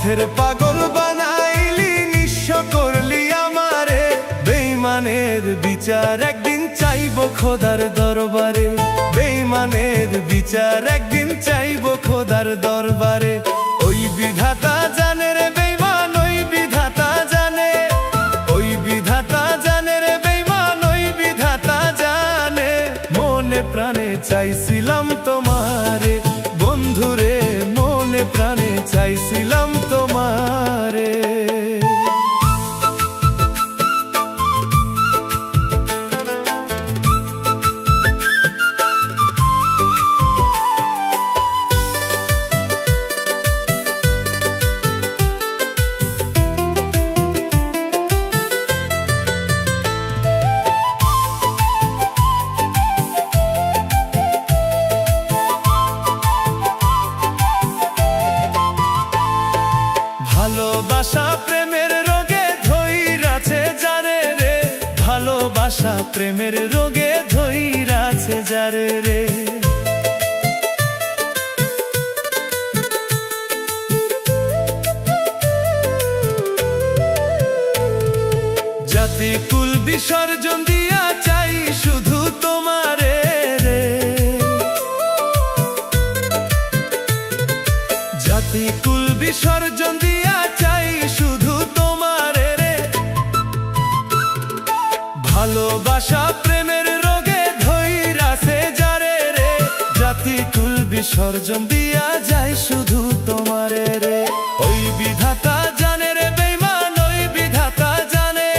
পথের পাগল বানাইলি, নিঃস্ব করলি আমারে। বেঈমানের বিচার একদিন চাইবো খোদার দরবারে, বেঈমানের বিচার একদিন চাইবো খোদার দরবারে। ওই বিধাতা জানে রে বেঈমান, ওই বিধাতা জানে, ওই বিধাতা জানে রে বেঈমান, ওই বিধাতা জানে। মনে প্রাণে চাইছিলাম তোমারে বন্ধুরে, মনে প্রাণে চাইছিলাম তোমারে। ভালোবাসা প্রেমের রোগে ধইরাছে যারে রে, ভালোবাসা প্রেমের রোগে ধইরাছে যারে রে। জাতি কুল বিসর্জন দিয়া চাই শুধু তোমারে রে, জাতি কুল বিসর্জন দিয়া চাই শুধু তোমারে রে। ভালোবাসা প্রেমের রোগে ধইরাছে যারে রে, জাতি কুল বিসর্জন দিয়া যায় শুধু তোমারে রে। ওই বিধাতা জানে রে বেঈমান, ওই বিধাতা জানে,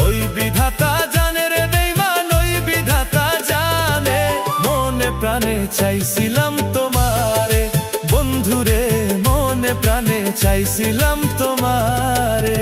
ওই বিধাতা জানে রে বেঈমান, ওই বিধাতা জানে। মনে প্রাণে চাইছিলাম তোমারে বন্ধুরে, মনে প্রাণে চাইছিলাম তোমারে।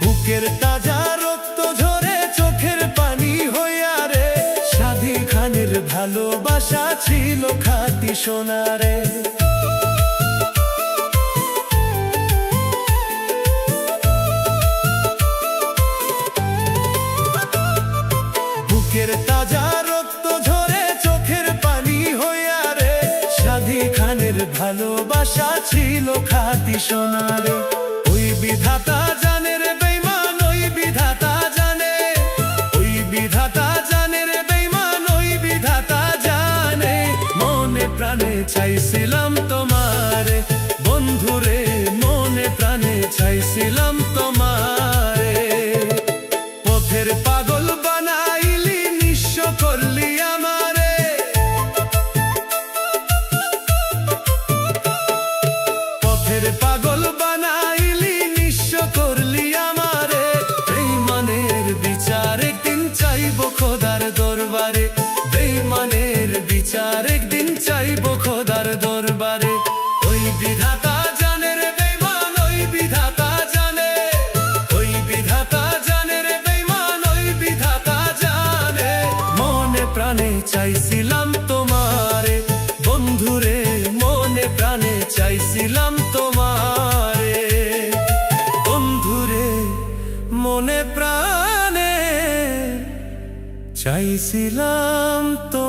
বুকের তাজা রক্ত ঝরে চোখের পানি হইয়া রে, সাধী খানের ভালোবাসা ছিল খাঁটি সোনারে। বুকের তাজা রক্ত ঝরে চোখের পানি হইয়া রে, সাধী খানের ভালোবাসা ছিল খাঁটি সোনারে। ওই বিধাতা জানে রে বেঈমান, ওই বিধাতা জানে, ওই বিধাতা জানে রে বেঈমান, ওই বিধাতা জানে। মনে প্রাণে চাইছিলাম তোমারে বন্ধুরে, মনে প্রাণে চাইছিলাম তোমারে। পথের পাগল বানাইলি, নিঃস্ব করলি আমারে, পথের পাগল বানাইলি, নিঃস্ব করলি আমারে। বেঈমানের বিচার একদিন চাইবো খোদার দরবারে, বেঈমানের বিচার একদিন চাইবো খোদার দরবারে। ওই বিধাতা জানে রে বেঈমান, ওই বিধাতা জানে, ওই বিধাতা জানে রে বেঈমান, ওই বিধাতা জানে। মনে প্রাণে চাইছিলাম তোমারে বন্ধুরে, মনে প্রাণে চাইছিলাম তোমারে বন্ধুরে, মনে প্রাণে চাইছিলাম তো।